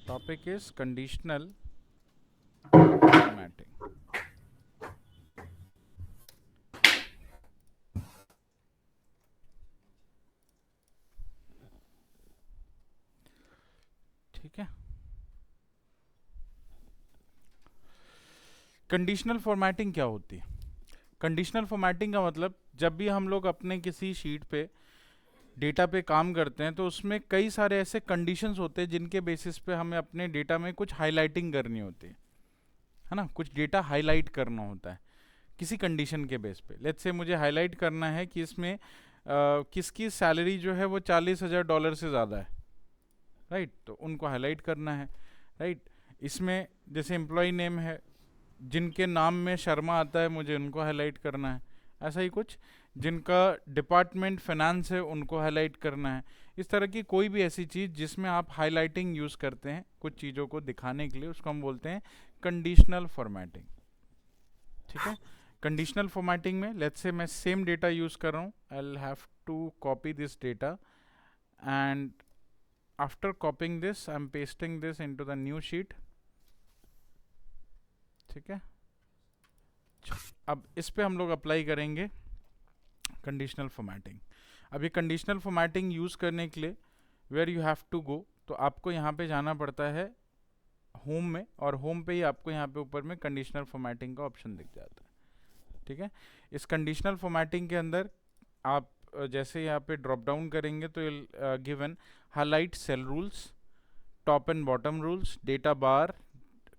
topic is conditional formatting. ठीक है, conditional formatting क्या होती है? कंडीशनल फॉर्मेटिंग का मतलब जब भी हम लोग अपने किसी शीट पे डेटा पे काम करते हैं तो उसमें कई सारे ऐसे कंडीशंस होते हैं जिनके बेसिस पे हमें अपने डेटा में कुछ हाईलाइटिंग करनी होती है ना, कुछ डेटा हाईलाइट करना होता है किसी कंडीशन के बेस पे। लेट्स से मुझे हाईलाइट करना है कि इसमें किसकी सैलरी जो है वो $40,000 से ज़्यादा है, राइट? तो उनको हाईलाइट करना है, राइट? इसमें जैसे एम्प्लॉय नेम है, जिनके नाम में शर्मा आता है मुझे उनको हाईलाइट करना है। ऐसा ही कुछ जिनका डिपार्टमेंट फाइनेंस है उनको हाईलाइट करना है। इस तरह की कोई भी ऐसी चीज़ जिसमें आप हाईलाइटिंग यूज़ करते हैं कुछ चीज़ों को दिखाने के लिए, उसको हम बोलते हैं कंडीशनल फॉर्मेटिंग। ठीक है, कंडीशनल फॉर्मेटिंग में लेट्स से मैं सेम डेटा यूज़ कर रहा हूँ, I will have to copy this data and after copying this I am pasting this into the new sheet. ठीक है, अब इस पे हम लोग अप्लाई करेंगे कंडीशनल फॉर्मेटिंग। अब ये कंडीशनल फॉर्मेटिंग यूज़ करने के लिए where you have to go, तो आपको यहाँ पे जाना पड़ता है होम में, और होम पे ही आपको यहाँ पे ऊपर में कंडीशनल फॉर्मेटिंग का ऑप्शन दिख जाता है। ठीक है, इस कंडीशनल फॉर्मेटिंग के अंदर आप जैसे यहाँ पे ड्रॉप डाउन करेंगे तो given highlight cell rules, top and bottom rules, data bar,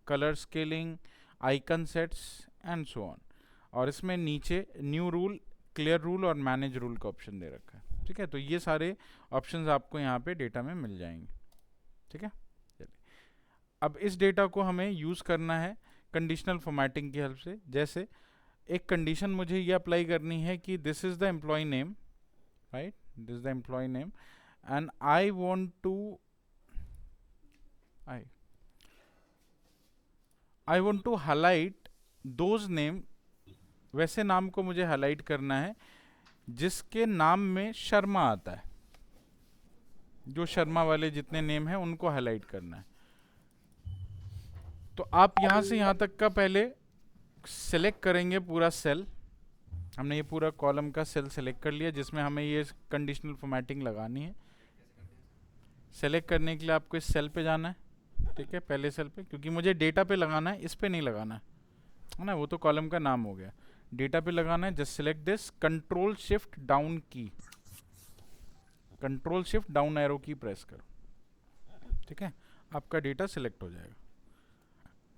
colour scaling, icon sets and so on. और इसमें नीचे न्यू रूल, क्लियर रूल और मैनेज रूल का ऑप्शन दे रखा है। ठीक है, तो ये सारे ऑप्शंस आपको यहाँ पे डेटा में मिल जाएंगे। ठीक है, चलिए अब इस डेटा को हमें यूज़ करना है कंडीशनल फॉर्मेटिंग की हेल्प से। जैसे एक कंडीशन मुझे ये अप्लाई करनी है कि this is the employee name, right? This is the employee name and I want to I want to highlight those name, वैसे नाम को मुझे हाईलाइट करना है जिसके नाम में शर्मा आता है। जो शर्मा वाले जितने नेम हैं उनको हाईलाइट करना है। तो आप यहाँ से यहाँ तक का पहले सेलेक्ट करेंगे पूरा सेल। हमने ये पूरा कॉलम का सेल सेलेक्ट कर लिया जिसमें हमें ये कंडीशनल फॉर्मेटिंग लगानी है। सेलेक्ट करने के लिए आपको इस सेल पे जाना है। ठीक है, पहले सेल पे, क्योंकि मुझे डेटा पे लगाना है, इस पे नहीं लगाना है ना, वो तो कॉलम का नाम हो गया। डेटा पे लगाना है, just select this, control shift down key, control shift down arrow key press करो। ठीक है, आपका डेटा सिलेक्ट हो जाएगा,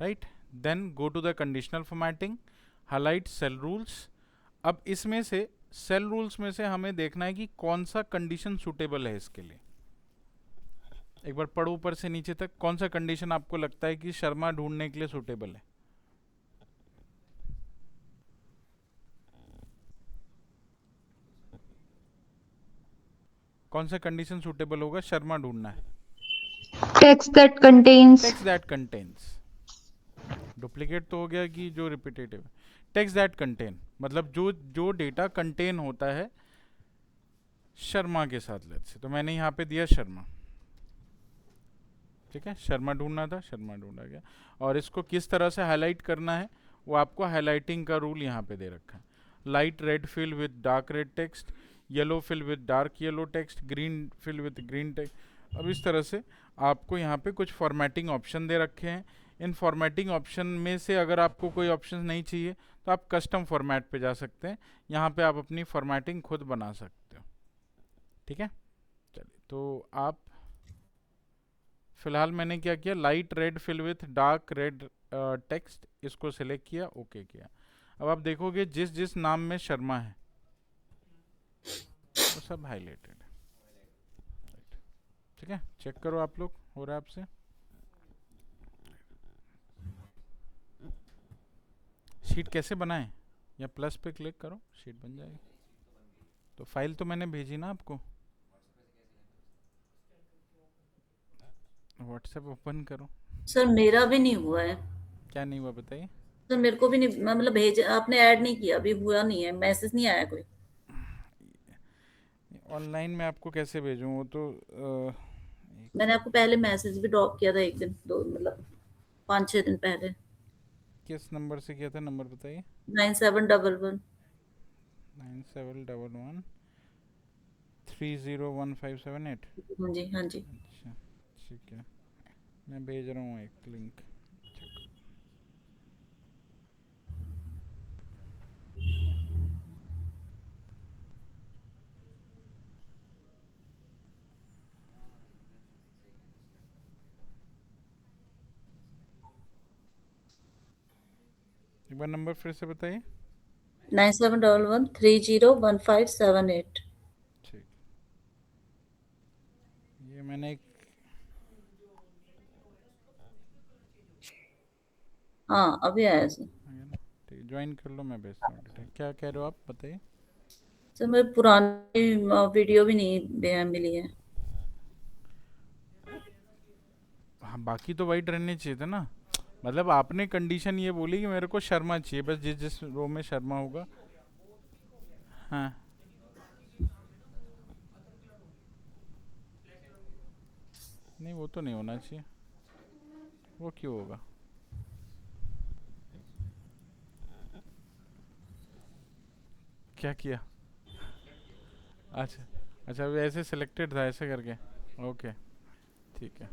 right? Then go to the conditional formatting, highlight cell rules. अब इसमें से सेल रूल्स में से हमें देखना है कि कौन सा कंडीशन सूटेबल है इसके लिए। एक बार पढ़ो ऊपर से नीचे तक, कौन सा कंडीशन आपको लगता है कि शर्मा ढूंढने के लिए सूटेबल है? कौन सा कंडीशन सूटेबल होगा? शर्मा ढूंढना है। Text that contains text that contains, duplicate तो हो गया कि जो रिपीटेटिव। टेक्स्ट दैट कंटेन मतलब जो जो डेटा कंटेन होता है शर्मा के साथ। लेट्स से तो मैंने यहाँ पे दिया शर्मा। ठीक है, शर्मा ढूंढना था, शर्मा ढूंढा गया। और इसको किस तरह से हाईलाइट करना है वो आपको हाईलाइटिंग का रूल यहाँ पे दे रखा है। Light red fill with dark red text, yellow fill with dark yellow text, green fill with green text. अब इस तरह से आपको यहाँ पे कुछ फॉर्मेटिंग ऑप्शन दे रखे हैं। इन फॉर्मेटिंग ऑप्शन में से अगर आपको कोई ऑप्शन नहीं चाहिए तो आप कस्टम फॉर्मेट पे जा सकते हैं। यहाँ पे आप अपनी फॉर्मेटिंग खुद बना सकते हो। ठीक है, चलिए तो आप फिलहाल मैंने क्या किया, light red fill with dark red text, इसको सिलेक्ट किया, ओके किया। अब आप देखोगे जिस जिस नाम में शर्मा है वो सब हाईलाइटेड है। ठीक है, चेक करो आप लोग, हो रहा है आपसे? शीट कैसे बनाएं? या प्लस पे क्लिक करो, शीट बन जाएगी। तो फाइल तो मैंने भेजी ना आपको, व्हाट्सएप ओपन करो। सर मेरा भी नहीं हुआ है। क्या नहीं हुआ बताइए? सर मेरे को भी नहीं, मतलब भेज आपने ऐड नहीं किया, अभी हुआ नहीं है, मैसेज नहीं आया कोई। ऑनलाइन में आपको कैसे भेजूँ? वो तो एक मैंने आपको पहले मैसेज भी ड्रॉप किया था एक दिन, दो मतलब 5-6 दिन पहले। किस नंबर से किया था, नंबर बताइए। 9711। 9711301578। हाँ जी, हाँ जी। अच्छा, ठीक है, मैं भेज रहा हूँ एक लिंक, चेक। एक बार नंबर फिर से बताइए। 9711301578। ठीक, ये मैंने एक, हाँ, अभी आया सर। है ना, ठीक, ज्वाइन कर लो, मैं भेजता हूँ। ठीक, क्या कह रहे हो आप, बताइए। सर मेरी पुरानी वीडियो भी नहीं मिली है। हाँ, बाकी तो वाइट रहने चाहिए थे ना। मतलब आपने कंडीशन ये बोली कि मेरे को शर्मा चाहिए, बस जिस जिस रो में शर्मा होगा। हाँ, नहीं वो तो नहीं होना चाहिए, वो क्यों होगा। क्या किया, अच्छा, अच्छा वो ऐसे सिलेक्टेड था ऐसे करके, ओके, ठीक है,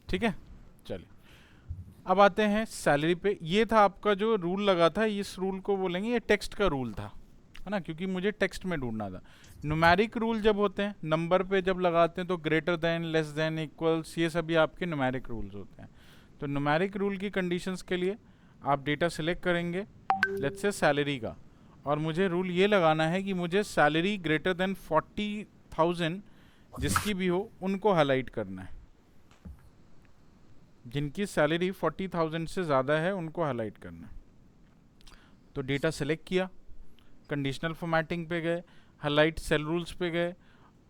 ठीक है, चलिए। अब आते हैं सैलरी पे। ये था आपका जो रूल लगा था, इस रूल को बोलेंगे ये टेक्स्ट का रूल था, है ना, क्योंकि मुझे टेक्स्ट में ढूंढना था। न्यूमेरिक रूल जब होते हैं नंबर पे जब लगाते हैं तो greater than, less than, equals, ये सभी आपके न्यूमेरिक रूल्स होते हैं। तो न्यूमेरिक रूल की कंडीशंस के लिए आप डेटा सिलेक्ट करेंगे, लेट्स से सैलरी का, और मुझे रूल ये लगाना है कि मुझे सैलरी ग्रेटर देन 40,000 जिसकी भी हो उनको हाईलाइट करना है। जिनकी सैलरी 40,000 से ज़्यादा है उनको हाईलाइट करना है। तो डेटा सेलेक्ट किया, कंडीशनल फॉर्मेटिंग पे गए, हाईलाइट सेल रूल्स पे गए,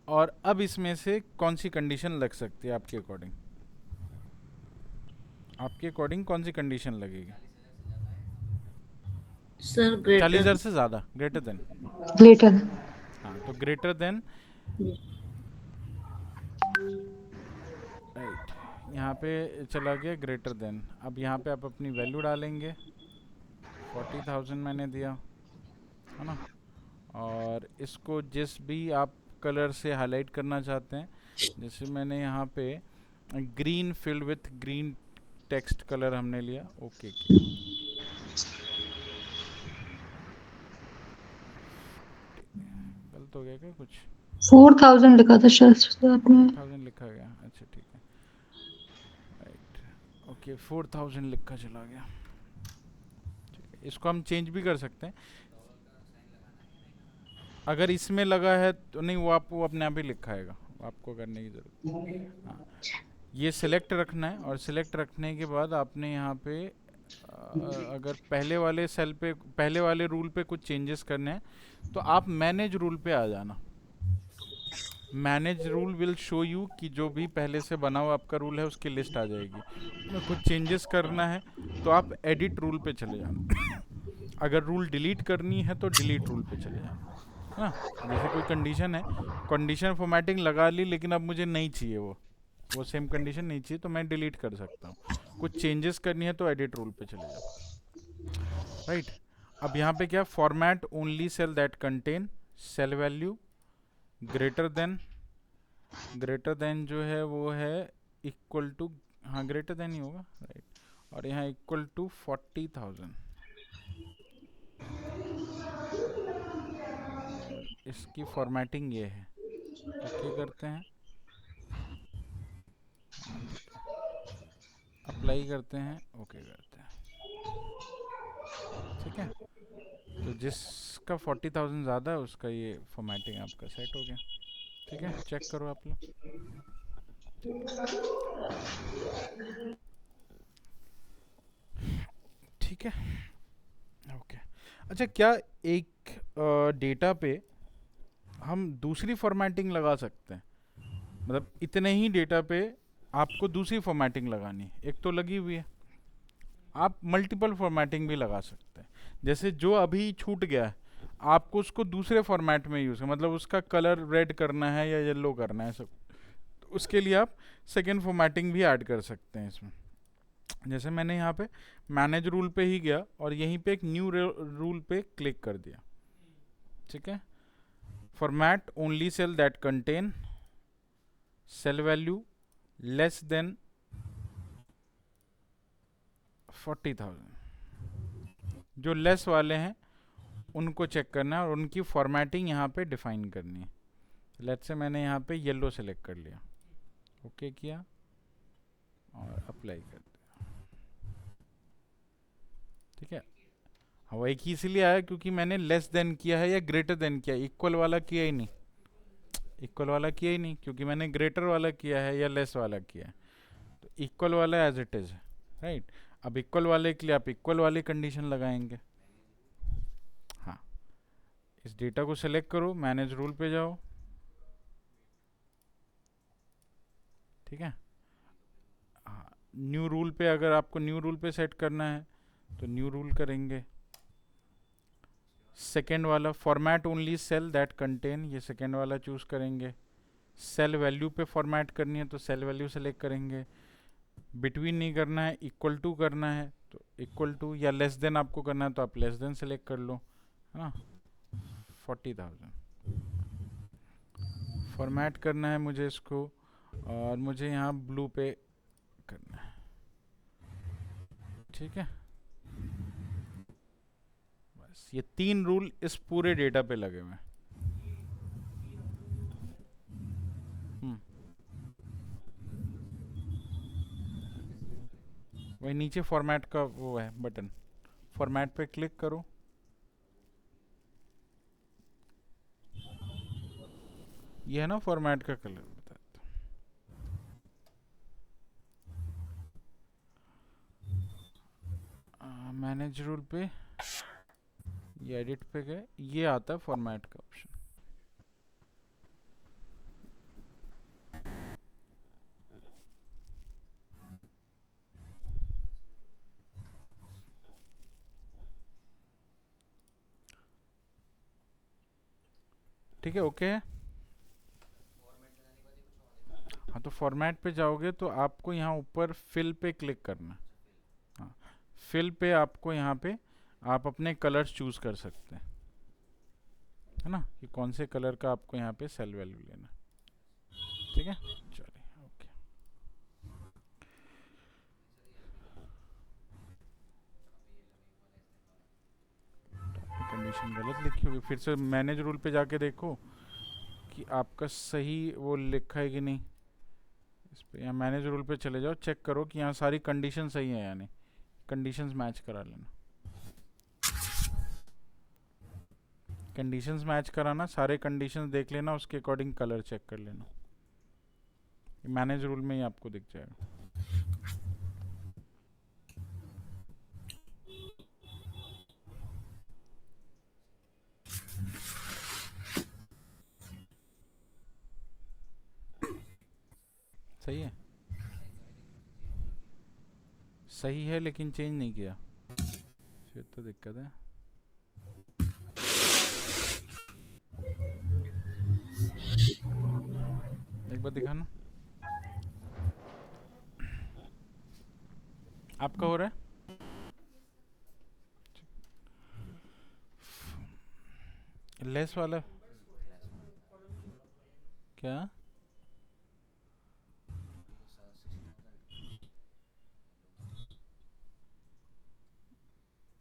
और अब इसमें से कौन सी कंडीशन लग सकती है आपके अकॉर्डिंग, आपके अकॉर्डिंग कौन सी कंडीशन लगेगी। Sir 40,000 greater. से ज़्यादा, ग्रेटर देन। Greater. हाँ, तो ग्रेटर देन, राइट, यहाँ पे चला गया ग्रेटर देन। अब यहाँ पे आप अपनी वैल्यू डालेंगे, 40,000 मैंने दिया, है ना, और इसको जिस भी आप कलर से हाईलाइट करना चाहते हैं, जैसे मैंने यहाँ पे green filled with green text colour हमने लिया, ओके किया। गलत हो गया क्या कुछ, 4,000 लिखा था शायद आपने। 4,000 लिखा गया, अच्छा ठीक है, राइट, ओके, 4,000 लिखा चला गया, ठीक है। इसको हम चेंज भी कर सकते हैं, अगर इसमें लगा है तो नहीं, वो आपको अपने आप ही लिखाएगा, आपको करने की ज़रूरत। हाँ, ये सिलेक्ट रखना है, और सिलेक्ट रखने के बाद आपने यहाँ पे अगर पहले वाले सेल पे, पहले वाले रूल पे कुछ चेंजेस करने हैं तो आप मैनेज रूल पे आ जाना। Manage rule will show you कि जो भी पहले से बना हुआ आपका रूल है उसकी लिस्ट आ जाएगी। उसमें कुछ चेंजेस करना है तो आप एडिट रूल पे चले जाना। अगर रूल डिलीट करनी है तो डिलीट रूल पे चले जाना, है ना। जैसे कोई कंडीशन है, कंडीशन फॉर्मेटिंग लगा ली लेकिन अब मुझे नहीं चाहिए, वो सेम कंडीशन नहीं चाहिए, तो मैं डिलीट कर सकता हूँ। कुछ चेंजेस करनी है तो एडिट रूल पे चले जाओ, राइट। अब यहाँ पे क्या, format only cell that contain cell value greater than जो है वो है इक्वल टू, हाँ ग्रेटर देन ही होगा, राइट, और यहाँ इक्वल टू 40,000, और इसकी फॉर्मेटिंग ये है, ओके करते हैं, हाँ ठीक है, अप्लाई करते हैं, ओके करते हैं, ठीक है। तो जिसका 40,000 ज़्यादा है उसका ये फॉर्मेटिंग आपका सेट हो गया, ठीक है, चेक करो आप लोग, ठीक है, ठीक है, ओके। अच्छा, क्या एक डेटा पे हम दूसरी फॉर्मेटिंग लगा सकते हैं, मतलब इतने ही डेटा पे आपको दूसरी फॉर्मेटिंग लगानी है, एक तो लगी हुई है, आप मल्टीपल फॉर्मेटिंग भी लगा सकते हैं। जैसे जो अभी छूट गया है आपको उसको दूसरे फॉर्मेट में यूज़ है, मतलब उसका कलर रेड करना है या येलो करना है, सब उसके लिए आप सेकेंड फॉर्मेटिंग भी ऐड कर सकते हैं इसमें। जैसे मैंने यहाँ पे मैनेज रूल पे ही गया और यहीं पे एक न्यू रूल पे क्लिक कर दिया, ठीक है। Format only cell that contain cell value less than 40,000। जो लेस वाले हैं उनको चेक करना है और उनकी फॉर्मेटिंग यहाँ पे डिफाइन करनी है। लेट्स से मैंने यहाँ पे येलो सेलेक्ट कर लिया, ओके किया और अप्लाई कर दिया, ठीक है। हाँ, एक ही इसीलिए आया क्योंकि मैंने लेस देन किया है या ग्रेटर देन किया, इक्वल वाला किया ही नहीं, इक्वल वाला किया ही नहीं क्योंकि मैंने ग्रेटर वाला किया है या लेस वाला किया है। तो इक्वल वाला एज इट इज है, राइट। अब इक्वल वाले के लिए आप इक्वल वाली कंडीशन लगाएंगे। हाँ, इस डेटा को सेलेक्ट करो, मैनेज रूल पे जाओ, ठीक है। हाँ, न्यू रूल पे, अगर आपको न्यू रूल पे सेट करना है तो न्यू रूल करेंगे। सेकेंड वाला format only cell that contain, ये सेकेंड वाला चूज करेंगे। सेल वैल्यू पे फॉर्मेट करनी है तो सेल वैल्यू सेलेक्ट करेंगे। बिटवीन नहीं करना है, इक्वल टू करना है तो इक्वल टू, या लेस देन आपको करना है तो आप लेस देन सेलेक्ट कर लो, है ना। 40,000 फॉर्मेट करना है मुझे इसको और मुझे यहाँ ब्लू पे करना है, ठीक है। बस ये 3 रूल इस पूरे डेटा पे लगे हुए हैं। वही नीचे फॉर्मेट का वो है बटन, फॉर्मेट पे क्लिक करो, ये है ना फॉर्मेट का कलर, बताता हूँ। मैनेज रूल पे ये एडिट पे गए, ये आता है फॉर्मेट का ऑप्शन। ठीक है, ओके है। हाँ, तो फॉर्मेट पे जाओगे तो आपको यहाँ ऊपर फिल पे क्लिक करना। हाँ, फिल पे आपको यहाँ पे आप अपने कलर्स चूज कर सकते हैं, है ना, कि कौन से कलर का आपको यहाँ पे सेल वैल्यू लेना, ठीक है। चलिए, ओके। कंडीशन गलत लिखी होगी, फिर से मैनेज रूल पे जाके देखो कि आपका सही वो लिखा है कि नहीं। इस पे यहाँ मैनेज रूल पे चले जाओ, चेक करो कि यहाँ सारी कंडीशन सही है या नहीं, कंडीशंस मैच करा लेना। कंडीशंस मैच कराना, सारे कंडीशंस देख लेना, उसके अकॉर्डिंग कलर चेक कर लेना। मैनेज रूल में ही आपको दिख जाएगा। सही है, सही है, लेकिन चेंज नहीं किया, फिर तो दिक्कत है। एक बार दिखाना, आपका हो रहा है। लेस वाला क्या?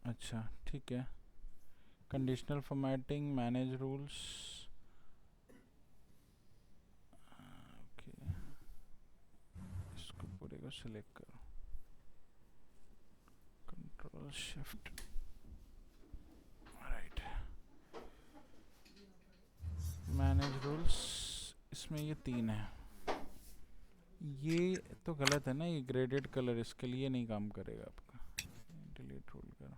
अच्छा, ठीक है। Conditional formatting, manage rules, okay, इसको पूरे को सिलेक्ट करो, control shift, right. Manage rules, इसमें ये 3 है, ये तो गलत है ना, ये ग्रेडेड कलर इसके लिए नहीं काम करेगा आपका, डिलीट रूल करो।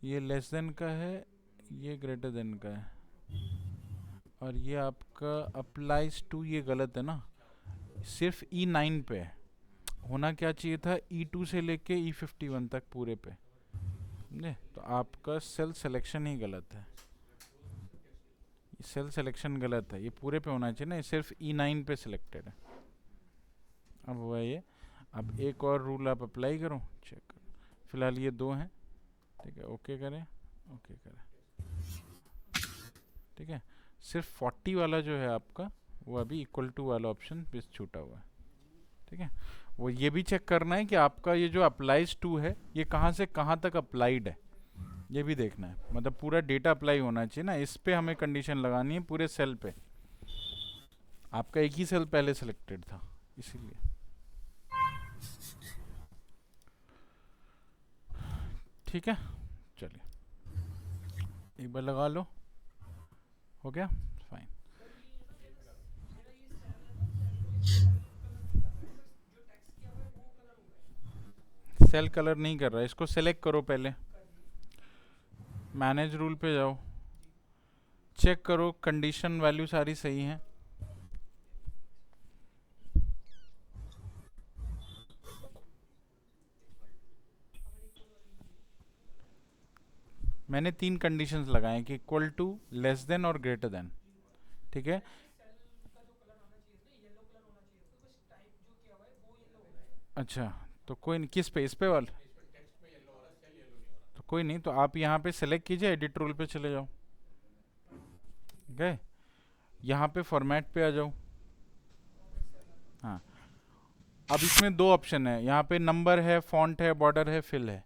ये लेस देन का है, ये ग्रेटर देन का है, और ये आपका अप्लाइज टू, ये गलत है ना, सिर्फ E9 पे है, होना क्या चाहिए था E2 से लेके E51 तक पूरे पे, समझे। तो आपका सेल सिलेक्शन ही गलत है, सेल सिलेक्शन गलत है, ये पूरे पे होना चाहिए ना, ये सिर्फ E9 पे सिलेक्टेड है। अब हुआ ये। अब एक और रूल आप अप्लाई करो, चेक करो। फिलहाल ये 2 हैं, ठीक है। ओके करें, ओके करें, ठीक है। सिर्फ 40 वाला जो है आपका, वो अभी इक्वल टू वाला ऑप्शन पे छूटा हुआ है, ठीक है। वो ये भी चेक करना है कि आपका ये जो अप्लाइज टू है ये कहाँ से कहाँ तक अप्लाइड है, ये भी देखना है। मतलब पूरा डेटा अप्लाई होना चाहिए ना, इस पे हमें कंडीशन लगानी है पूरे सेल पे। आपका एक ही सेल पहले सिलेक्टेड था इसीलिए। ठीक है, चलिए एक बार लगा लो। हो गया, फाइन। सेल कलर नहीं कर रहा है, इसको सेलेक्ट करो पहले, मैनेज रूल पे जाओ, चेक करो कंडीशन वैल्यू सारी सही हैं। मैंने 3 कंडीशंस लगाए कि इक्वल टू, लेस देन और ग्रेटर देन, ठीक है। अच्छा, तो कोई नहीं, किस पे, इस पे वाला, तो कोई नहीं, तो आप यहाँ पे सेलेक्ट कीजिए, एडिट रूल पे चले जाओ, गए यहाँ पे फॉर्मेट पे आ जाओ। हाँ, अब इसमें 2 ऑप्शन है, यहाँ पे नंबर है, फॉन्ट है, बॉर्डर है, फिल है।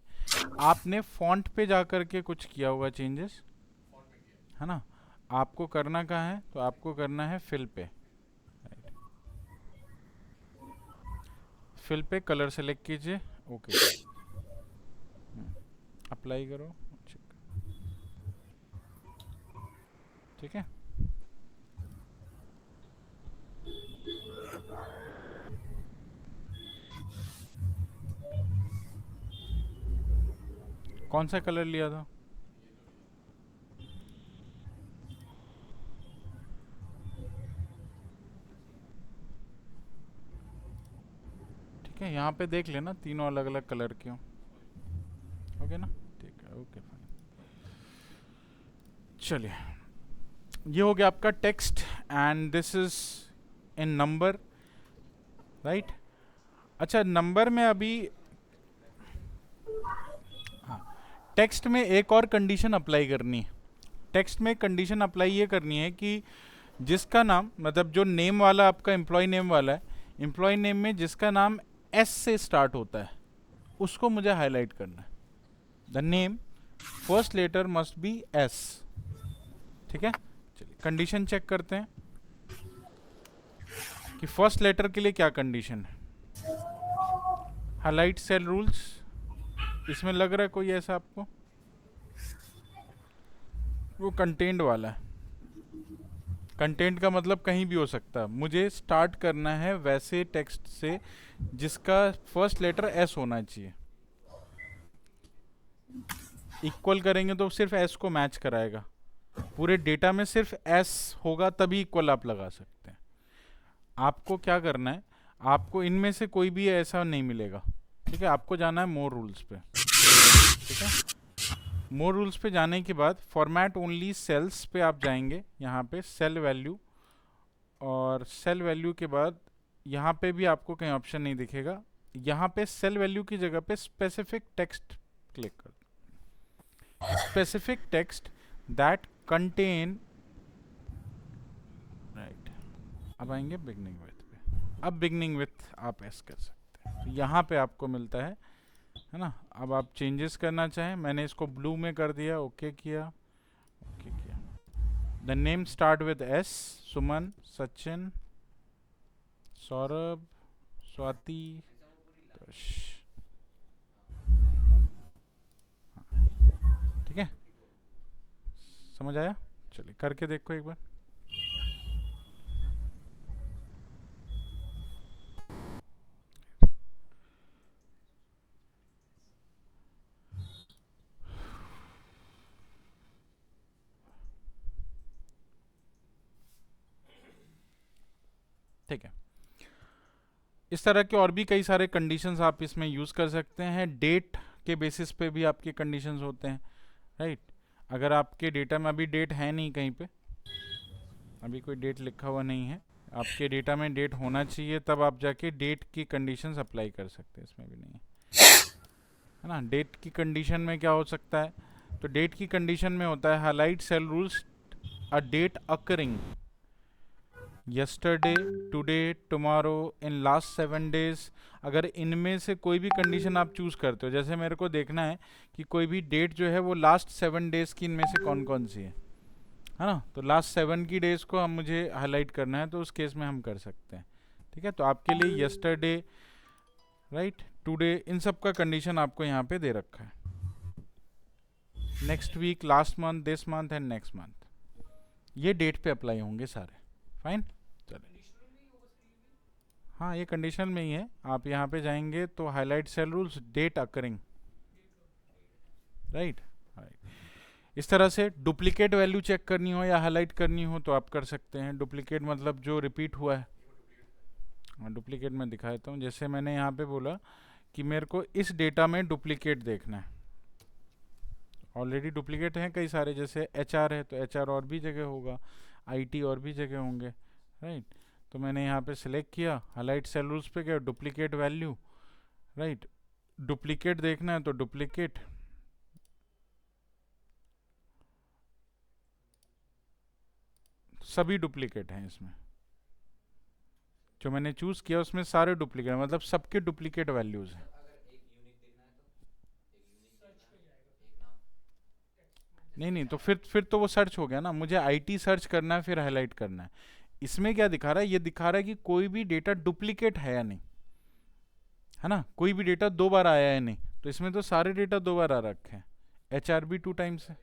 आपने फॉन्ट पे जा करके कुछ किया होगा चेंजेस, है ना। आपको करना कहाँ है, तो आपको करना है फिल पे। फिल पे कलर सेलेक्ट कीजिए, ओके, अप्लाई करो, ठीक है। कौन सा कलर लिया था? ठीक है, यहाँ पे देख लेना तीनों अलग अलग कलर के हो, ओके ना, ठीक है, ओके फाइन। चलिए, ये हो गया आपका text and this is in number, right. अच्छा, नंबर में अभी टेक्स्ट में एक और कंडीशन अप्लाई करनी है। टेक्स्ट में कंडीशन अप्लाई ये करनी है कि जिसका नाम, मतलब जो नेम वाला आपका एम्प्लॉय नेम वाला है, एम्प्लॉय नेम में जिसका नाम एस से स्टार्ट होता है उसको मुझे हाईलाइट करना है। The name first letter must be S, ठीक है। चलिए कंडीशन चेक करते हैं कि फर्स्ट लेटर के लिए क्या कंडीशन है। हाईलाइट सेल रूल्स, इसमें लग रहा है कोई ऐसा आपको, वो कंटेंट वाला है। कंटेंट का मतलब कहीं भी हो सकता है, मुझे स्टार्ट करना है वैसे टेक्स्ट से जिसका फर्स्ट लेटर एस होना चाहिए। इक्वल करेंगे तो सिर्फ एस को मैच कराएगा, पूरे डेटा में सिर्फ एस होगा तभी इक्वल आप लगा सकते हैं। आपको क्या करना है, आपको इनमें से कोई भी ऐसा नहीं मिलेगा, ठीक है। आपको जाना है मोर रूल्स पे, ठीक है। मोर रूल्स पे जाने के बाद फॉर्मेट ओनली सेल्स पे आप जाएंगे, यहाँ पे सेल वैल्यू, और सेल वैल्यू के बाद यहाँ पे भी आपको कहीं ऑप्शन नहीं दिखेगा, यहाँ पे सेल वैल्यू की जगह पे स्पेसिफिक टेक्स्ट क्लिक कर, specific text that contain, right. अब आएंगे बिगनिंग विथ पे, अब बिगनिंग विथ आप ऐसे कर सकते हैं, तो यहाँ पे आपको मिलता है ना। अब आप चेंजेस करना चाहें, मैंने इसको ब्लू में कर दिया, ओके किया, ओके किया। The name start with S, Suman, Sachin, Saurabh, Swati, ठीक है, समझ आया। चलिए करके देखो एक बार। ठीक है, इस तरह के और भी कई सारे कंडीशंस आप इसमें यूज़ कर सकते हैं। डेट के बेसिस पे भी आपके कंडीशंस होते हैं, राइट। अगर आपके डेटा में अभी डेट है नहीं, कहीं पे अभी कोई डेट लिखा हुआ नहीं है, आपके डेटा में डेट होना चाहिए, तब आप जाके डेट की कंडीशंस अप्लाई कर सकते हैं, इसमें भी नहीं है ना। डेट की कंडीशन में क्या हो सकता है, तो डेट की कंडीशन में होता है highlight cell rules a date occurring yesterday, today, tomorrow, in last 7 days. अगर इनमें से कोई भी कंडीशन आप चूज करते हो, जैसे मेरे को देखना है कि कोई भी डेट जो है वो लास्ट 7 डेज की इनमें से कौन कौन सी है ना, तो लास्ट 7 की डेज को हम मुझे हाईलाइट करना है, तो उस केस में हम कर सकते हैं। ठीक है, तो आपके लिए यस्टरडे, राइट, टुडे, इन सब का कंडीशन आपको यहाँ पे दे रखा है। Next week, last month, this month and next month, ये डेट पे अप्लाई होंगे सारे। फाइन, चलिए। हाँ, ये कंडीशनल में ही है। आप यहाँ पे जाएंगे तो highlight cell rules date occurring, right. इस तरह से डुप्लीकेट वैल्यू चेक करनी हो या हाईलाइट करनी हो तो आप कर सकते हैं। डुप्लीकेट मतलब जो रिपीट हुआ है। डुप्लीकेट में दिखा देता हूँ। जैसे मैंने यहाँ पे बोला कि मेरे को इस डेटा में डुप्लीकेट देखना है, ऑलरेडी डुप्लीकेट हैं कई सारे, जैसे HR है तो HR और भी जगह होगा, IT और भी जगह होंगे, राइट। तो मैंने यहाँ पे सिलेक्ट किया, हाईलाइट सेल रूल्स पे गया, डुप्लीकेट वैल्यू, राइट। डुप्लीकेट देखना है तो डुप्लीकेट, सभी डुप्लीकेट हैं इसमें, जो मैंने चूज किया उसमें सारे डुप्लीकेट, मतलब सबके डुप्लीकेट वैल्यूज हैं। नहीं, तो फिर तो वो सर्च हो गया ना, मुझे IT सर्च करना है फिर हाईलाइट करना है। इसमें क्या दिखा रहा है, ये दिखा रहा है कि कोई भी डेटा डुप्लीकेट है या नहीं, है ना, कोई भी डेटा 2 बार आया है नहीं, तो इसमें तो सारे डेटा 2 बार आ रखे हैं। HR भी 2 टाइम्स है।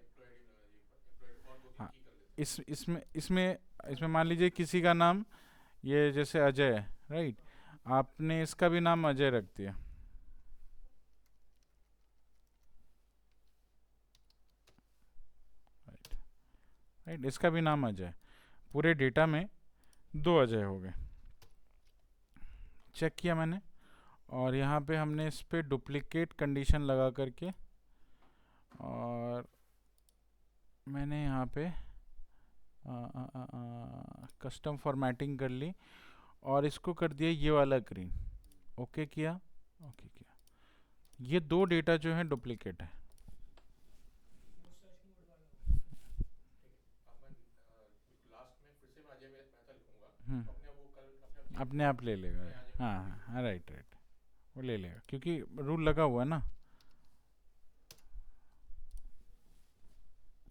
हाँ, इसमें इसमें इसमें मान लीजिए किसी का नाम ये जैसे अजय है, राइट, आपने इसका भी नाम अजय रख दिया, राइट, इसका भी नाम अजय, पूरे डेटा में 2 अजय हो गए। चेक किया मैंने, और यहाँ पे हमने इस पे डुप्लीकेट कंडीशन लगा करके, और मैंने यहाँ पे कस्टम फॉर्मेटिंग कर ली और इसको कर दिया ये वाला ग्रीन। ओके किया, ओके किया। ये 2 डेटा जो है डुप्लीकेट है। अपने आप ले लेगा। हाँ, राइट, वो ले लेगा क्योंकि रूल लगा हुआ है ना।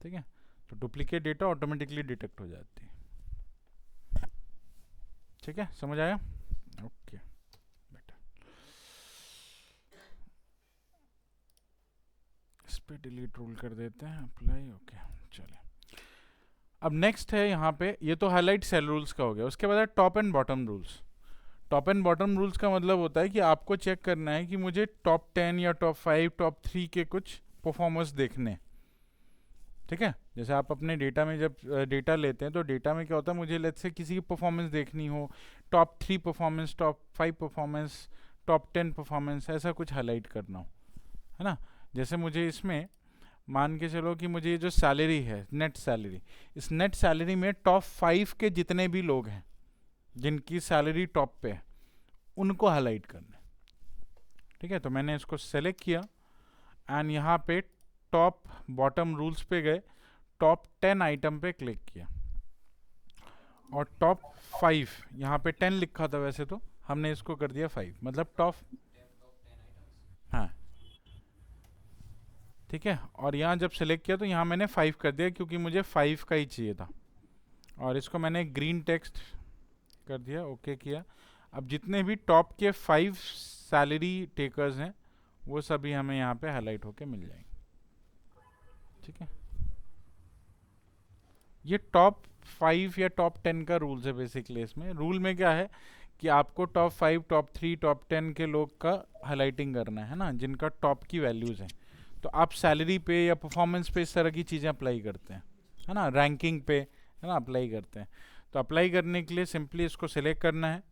ठीक है, तो डुप्लीकेट डेटा ऑटोमेटिकली डिटेक्ट हो जाती है। ठीक है, समझ आया? ओके बेटा, इस पे डिलीट रूल कर देते हैं, अप्लाई। ओके, चलिए। अब नेक्स्ट है यहाँ पे, ये तो हाईलाइट सेल रूल्स का हो गया। उसके बाद है top and bottom rules. Top and bottom rules का मतलब होता है कि आपको चेक करना है कि मुझे टॉप 10 या टॉप 5, टॉप 3 के कुछ परफॉर्मेंस देखने। ठीक है, जैसे आप अपने डेटा में जब डेटा लेते हैं तो डेटा में क्या होता है, मुझे लेट्स से किसी की परफॉर्मेंस देखनी हो, top 3 performance, top 5 performance, top 10 performance, ऐसा कुछ हाईलाइट करना हो, है ना। जैसे मुझे इसमें मान के चलो कि मुझे ये जो सैलरी है, नेट सैलरी, इस नेट सैलरी में टॉप 5 के जितने भी लोग हैं जिनकी सैलरी टॉप पे है उनको हाईलाइट करना है। ठीक है, तो मैंने इसको सेलेक्ट किया एंड यहाँ पे टॉप बॉटम रूल्स पे गए, टॉप 10 आइटम पे क्लिक किया और टॉप 5, यहाँ पे 10 लिखा था वैसे तो हमने इसको कर दिया 5, मतलब टॉप। हाँ, ठीक है, और यहाँ जब सेलेक्ट किया तो यहाँ मैंने 5 कर दिया क्योंकि मुझे 5 का ही चाहिए था, और इसको मैंने ग्रीन टेक्स्ट कर दिया, ओके किया। अब जितने भी टॉप के 5 सैलरी टेकर्स हैं वो सभी हमें यहाँ पे हाईलाइट होके मिल जाएंगे। ठीक है, ये टॉप 5 या टॉप 10 का रूल्स है बेसिकली। इसमें रूल में क्या है कि आपको टॉप 5, टॉप 3, टॉप 10 के लोग का हाईलाइटिंग करना है ना, जिनका टॉप की वैल्यूज़ हैं। तो आप सैलरी पे या परफॉर्मेंस पे इस तरह की चीज़ें अप्लाई करते हैं, है ना, रैंकिंग पे, है ना, अप्लाई करते हैं। तो अप्लाई करने के लिए सिंपली इसको सिलेक्ट करना है,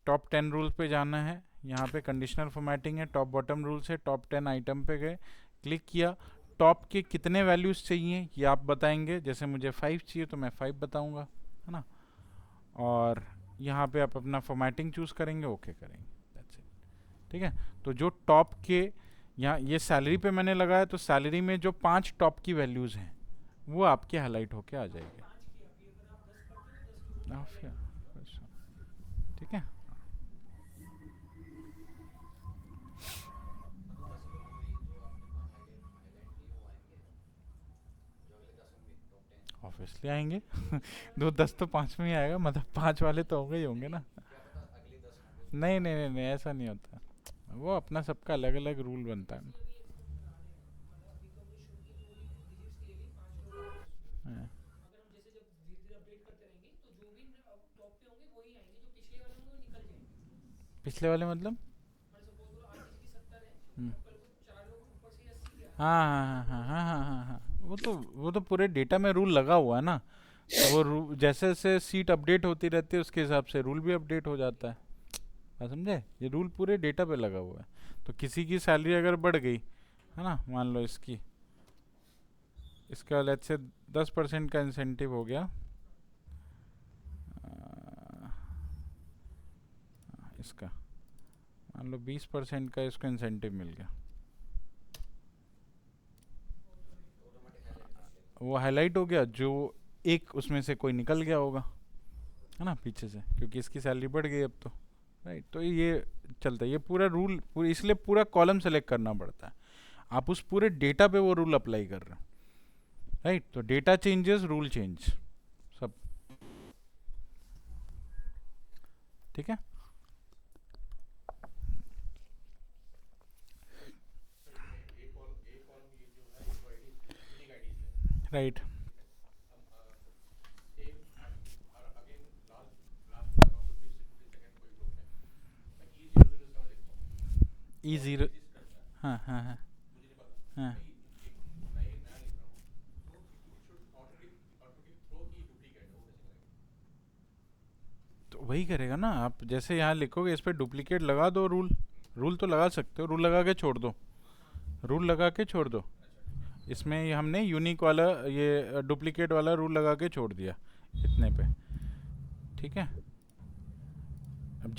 टॉप 10 रूल्स पे जाना है, यहाँ पे कंडीशनल फॉर्मेटिंग है, टॉप बॉटम रूल्स है, टॉप 10 आइटम पे गए, क्लिक किया। टॉप के कितने वैल्यूज़ चाहिए ये आप बताएंगे, जैसे मुझे 5 चाहिए तो मैं 5 बताऊंगा, है ना, और यहाँ पे आप अपना फॉर्मेटिंग चूज करेंगे, ओके करेंगे, दैट्स इट। ठीक है, तो जो टॉप के यहाँ ये सैलरी पे मैंने लगाया, तो सैलरी में जो 5 टॉप की वैल्यूज हैं वो आपके हाईलाइट होके आ जाएंगे। ठीक है, ऑब्वियसली आएंगे। दो 10 तो 5 में ही आएगा, मतलब 5 वाले तो होंगे ही होंगे ना। नहीं नहीं नहीं नहीं, ऐसा नहीं होता, वो अपना सबका अलग अलग रूल बनता है। हाँ। पिछले वाले मतलब? हम्म। हाँ हाँ हाँ हाँ हाँ हाँ हाँ, वो तो पूरे डेटा में रूल लगा हुआ है ना। तो वो जैसे जैसे सीट अपडेट होती रहती है उसके हिसाब से रूल भी अपडेट हो जाता है। आप समझे, ये रूल पूरे डेटा पे लगा हुआ है। तो किसी की सैलरी अगर बढ़ गई है ना, मान लो इसका लेट्स से 10% का इंसेंटिव हो गया, इसका मान लो 20% का इसको इंसेंटिव मिल गया, वो हाईलाइट हो गया, जो एक उसमें से कोई निकल गया होगा है ना पीछे से, क्योंकि इसकी सैलरी बढ़ गई अब तो, राइट। तो ये चलता है, ये पूरा रूल इसलिए पूरा कॉलम सेलेक्ट करना पड़ता है। आप उस पूरे डेटा पे वो रूल अप्लाई कर रहे हो, राइट। तो डेटा चेंजेस, रूल चेंज, सब ठीक है। राइट, E0, हाँ हाँ हाँ हाँ, तो वही करेगा ना। आप जैसे यहाँ लिखोगे इस पर डुप्लीकेट लगा दो, रूल तो लगा सकते हो, रूल लगा के छोड़ दो, रूल लगा के छोड़ दो। इसमें हमने यूनिक वाला ये डुप्लीकेट वाला रूल लगा के छोड़ दिया इतने पे, ठीक है। अब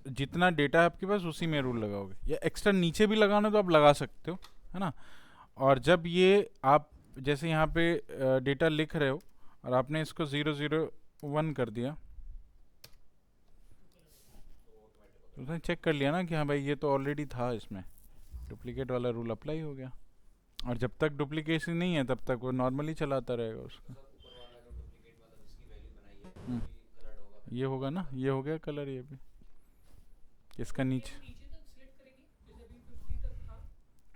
जितना डेटा है आपके पास उसी में रूल लगाओगे, या एक्स्ट्रा नीचे भी लगाना तो आप लगा सकते हो, है ना। और जब ये आप जैसे यहाँ पे डेटा लिख रहे हो और आपने इसको 001 कर दिया, तो उसने चेक कर लिया ना कि हाँ भाई ये तो ऑलरेडी था, इसमें डुप्लीकेट वाला रूल अप्लाई हो गया। और जब तक डुप्लीकेशन नहीं है तब तक वो नॉर्मली चलाता रहेगा उसका। हम्म, ये होगा ना, ये हो गया कलर, ये भी इसका नीचे,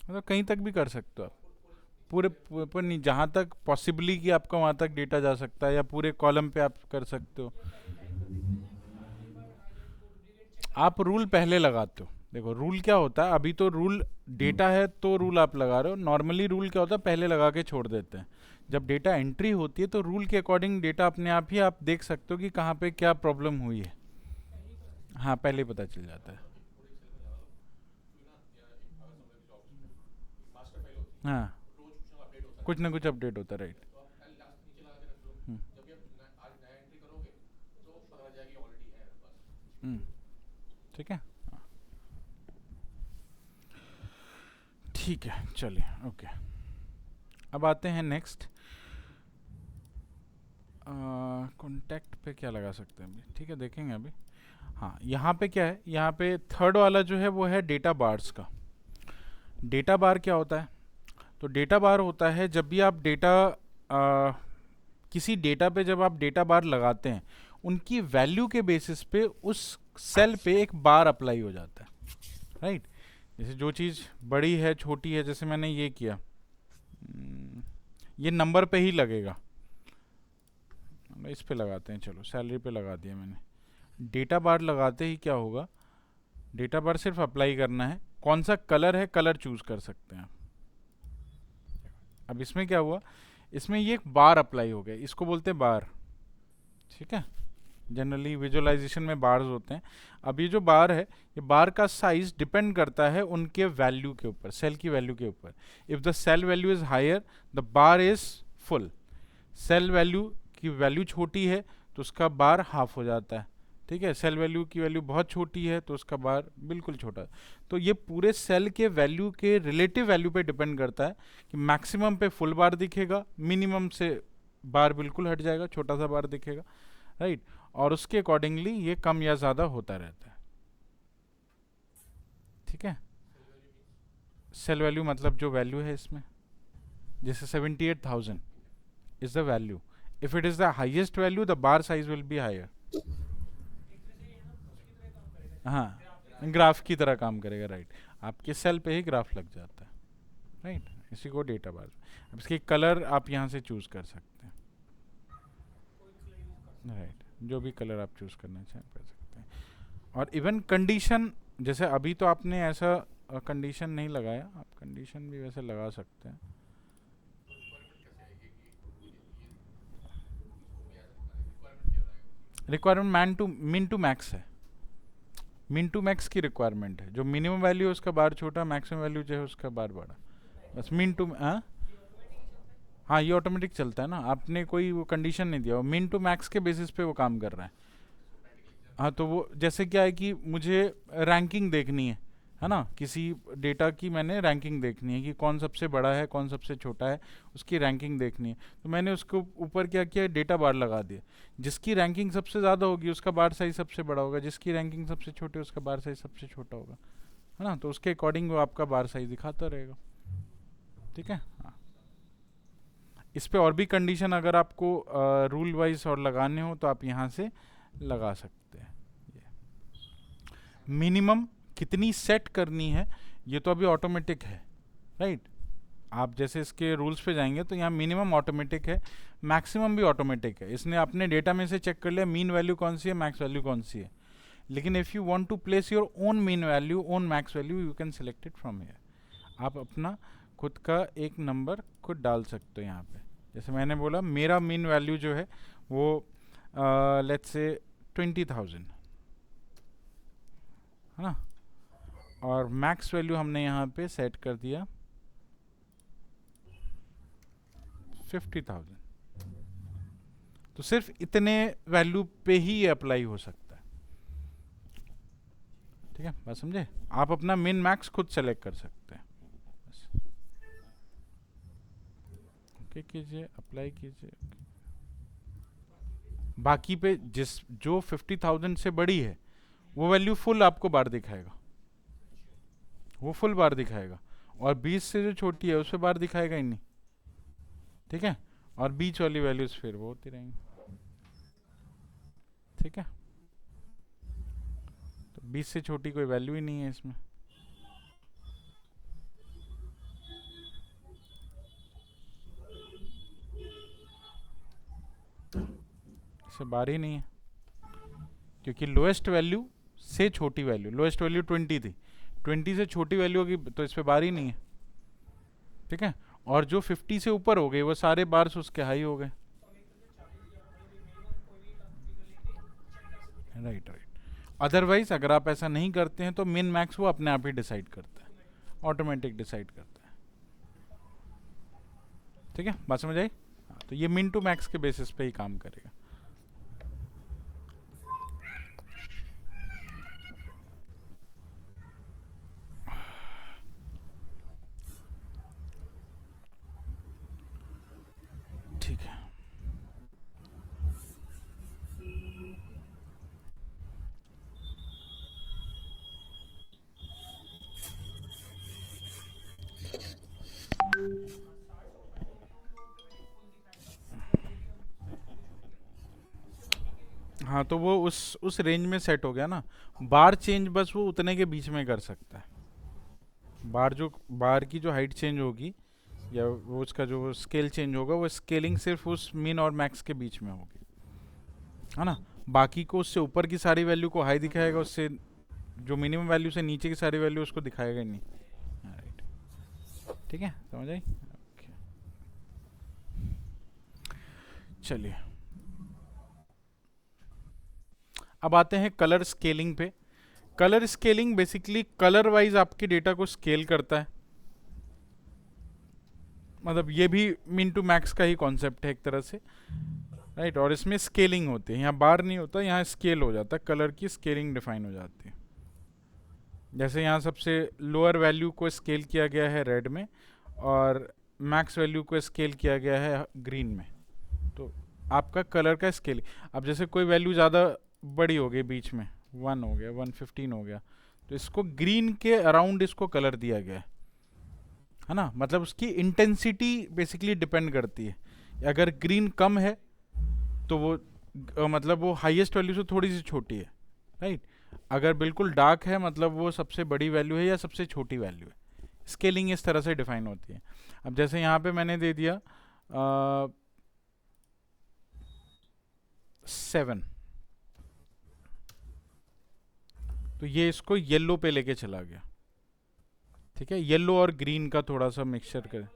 मतलब कहीं तक भी कर सकते हो आप, पूरे पर नहीं, जहाँ तक पॉसिबली कि आपका वहाँ तक डेटा जा सकता है, या पूरे कॉलम पे आप कर सकते हो। आप रूल पहले लगाते हो, देखो रूल क्या होता है, अभी तो रूल डेटा है तो रूल आप लगा रहे हो। नॉर्मली रूल क्या होता है, पहले लगा के छोड़ देते हैं। जब डेटा एंट्री होती है तो रूल के अकॉर्डिंग डेटा अपने आप ही आप देख सकते हो कि कहाँ पे क्या प्रॉब्लम हुई है। हाँ, पहले पता चल जाता है। हाँ, कुछ ना कुछ अपडेट होता है, राइट। हम्म, हम्म, ठीक है, हाँ, ठीक है, चलिए, ओके। अब आते हैं नेक्स्ट, कॉन्टैक्ट पे क्या लगा सकते हैं अभी, ठीक है, देखेंगे अभी। हाँ, यहाँ पे क्या है, यहाँ पे थर्ड वाला जो है वो है डेटा बार्स का। डेटा बार क्या होता है? तो डेटा बार होता है जब भी आप किसी डेटा पे जब आप डेटा बार लगाते हैं, उनकी वैल्यू के बेसिस पे उस सेल पे एक बार अप्लाई हो जाता है, राइट। जैसे जो चीज़ बड़ी है, छोटी है, जैसे मैंने ये किया, ये नंबर पे ही लगेगा, इस पे लगाते हैं, चलो सैलरी पे लगा दिया मैंने। डेटा बार लगाते ही क्या होगा, डेटा बार सिर्फ अप्लाई करना है, कौन सा कलर है, कलर चूज कर सकते हैं। अब इसमें क्या हुआ, इसमें ये एक बार अप्लाई हो गया, इसको बोलते हैं बार, ठीक है। जनरली विजुअलाइजेशन में बार्स होते हैं। अब ये जो बार है, ये बार का साइज डिपेंड करता है उनके वैल्यू के ऊपर, सेल की वैल्यू के ऊपर। If the cell value is higher the bar is full, cell value की वैल्यू छोटी है तो उसका बार हाफ हो जाता है, ठीक है, सेल वैल्यू की वैल्यू बहुत छोटी है तो उसका बार बिल्कुल छोटा। तो ये पूरे सेल के वैल्यू के रिलेटिव वैल्यू पे डिपेंड करता है कि मैक्सिमम पे फुल बार दिखेगा, मिनिमम से बार बिल्कुल हट जाएगा, छोटा सा बार दिखेगा, राइट। और उसके अकॉर्डिंगली ये कम या ज़्यादा होता रहता है, ठीक है। सेल वैल्यू मतलब जो वैल्यू है इसमें, जैसे 78,000 is the value, if it is the highest value the bar size will be higher. हाँ, ग्राफ की तरह काम करेगा, राइट। आपके सेल पे ही ग्राफ लग जाता है, राइट। इसी को डेटा बार। अब इसकी कलर आप यहाँ से चूज कर सकते हैं, राइट। जो भी कलर आप चूज करना चाहें कर सकते हैं। और इवन कंडीशन, जैसे अभी तो आपने ऐसा कंडीशन नहीं लगाया, आप कंडीशन भी वैसे लगा सकते हैं। रिक्वायरमेंट मिन टू मैक्स है, मिन टू मैक्स की रिक्वायरमेंट है। जो मिनिमम वैल्यू है उसका बार छोटा, मैक्सिमम वैल्यू जो है उसका बार बड़ा, बस मिन टू। हाँ, ये ऑटोमेटिक चलता है ना, आपने कोई वो कंडीशन नहीं दिया, वो मिन टू मैक्स के बेसिस पे वो काम कर रहा है। हाँ, तो वो जैसे क्या है कि मुझे रैंकिंग देखनी है ना, किसी डेटा की मैंने रैंकिंग देखनी है कि कौन सबसे बड़ा है कौन सबसे छोटा है, उसकी रैंकिंग देखनी है। तो मैंने उसको ऊपर क्या किया, डेटा बार लगा दिया। जिसकी रैंकिंग सबसे ज़्यादा होगी उसका बार साइज सबसे बड़ा होगा, जिसकी रैंकिंग सबसे छोटी है उसका बार साइज सबसे छोटा होगा, है ना। तो उसके अकॉर्डिंग वो आपका बार साइज दिखाता रहेगा, ठीक है। हाँ, इस पे और भी कंडीशन अगर आपको रूल वाइज और लगाने हो तो आप यहाँ से लगा सकते हैं। मिनिमम कितनी सेट करनी है ये तो अभी ऑटोमेटिक है, राइट। आप जैसे इसके रूल्स पे जाएंगे तो यहाँ मिनिमम ऑटोमेटिक है, मैक्सिमम भी ऑटोमेटिक है। इसने अपने डेटा में से चेक कर लिया मीन वैल्यू कौन सी है, मैक्स वैल्यू कौन सी है। लेकिन if you want to place your own min value, own max value, you can select it from here. आप अपना खुद का एक नंबर खुद डाल सकते हो यहाँ पे। जैसे मैंने बोला मेरा मीन वैल्यू जो है वो लेट्स से 20,000 है ना, और मैक्स वैल्यू हमने यहाँ पे सेट कर दिया 50,000। तो सिर्फ इतने वैल्यू पे ही ये अप्लाई हो सकता है, ठीक है, बात समझे। आप अपना मिन मैक्स खुद सेलेक्ट कर सकते हैं, बस ओके कीजिए, अप्लाई कीजिए। बाकी पे जो 50,000 से बड़ी है वो वैल्यू फुल आपको बार दिखाएगा, वो फुल बार दिखाएगा। और 20 से जो छोटी है उस पर बार दिखाएगा ही नहीं, ठीक है। और बीच वाली वैल्यूज फिर वो होती रहेंगी, ठीक है। तो 20 से छोटी कोई वैल्यू ही नहीं है इसमें, इससे बार ही नहीं है, क्योंकि लोएस्ट वैल्यू से छोटी वैल्यू, लोएस्ट वैल्यू 20 थी, 20 से छोटी वैल्यू होगी तो इस पे बार ही नहीं है, ठीक है। और जो 50 से ऊपर हो गई वो सारे बार्स उसके हाई हो गए, राइट राइट। अदरवाइज अगर आप ऐसा नहीं करते हैं तो मिन मैक्स वो अपने आप ही डिसाइड करता है, ऑटोमेटिक डिसाइड करता है, ठीक है, बात समझ आई। तो ये मिन टू मैक्स के बेसिस पे ही काम करेगा। ठीक है, हाँ, तो वो उस रेंज में सेट हो गया ना। बार चेंज बस वो उतने के बीच में कर सकता है। बार की जो हाइट चेंज होगी या वो उसका जो स्केल चेंज होगा वो स्केलिंग सिर्फ उस मिन और मैक्स के बीच में होगी, है ना। बाकी को उससे ऊपर की सारी वैल्यू को हाई दिखाएगा, उससे जो मिनिमम वैल्यू से नीचे की सारी वैल्यू उसको दिखाएगा ही नहीं, राइट, ठीक है, समझ आई। ओके, चलिए अब आते हैं कलर स्केलिंग पे। Colour scaling basically colour wise आपके डेटा को स्केल करता है, मतलब ये भी मिन टू मैक्स का ही कॉन्सेप्ट है एक तरह से, राइट। और इसमें स्केलिंग होती है, यहाँ बार नहीं होता, यहाँ स्केल हो जाता है, कलर की स्केलिंग डिफाइन हो जाती है। जैसे यहाँ सबसे लोअर वैल्यू को स्केल किया गया है रेड में और मैक्स वैल्यू को स्केल किया गया है ग्रीन में, तो आपका कलर का स्केल। अब जैसे कोई वैल्यू ज़्यादा बड़ी हो गई, बीच में 1 हो गया, 115 हो गया, तो इसको ग्रीन के अराउंड इसको कलर दिया गया है ना। मतलब उसकी इंटेंसिटी बेसिकली डिपेंड करती है। अगर ग्रीन कम है तो वो मतलब वो हाईएस्ट वैल्यू से थोड़ी सी छोटी है, राइट। अगर बिल्कुल डार्क है मतलब वो सबसे बड़ी वैल्यू है या सबसे छोटी वैल्यू है। स्केलिंग इस तरह से डिफाइन होती है। अब जैसे यहाँ पे मैंने दे दिया 7, तो ये इसको येलो पे लेके चला गया, ठीक है। येलो और ग्रीन का थोड़ा सा मिक्सचर कर,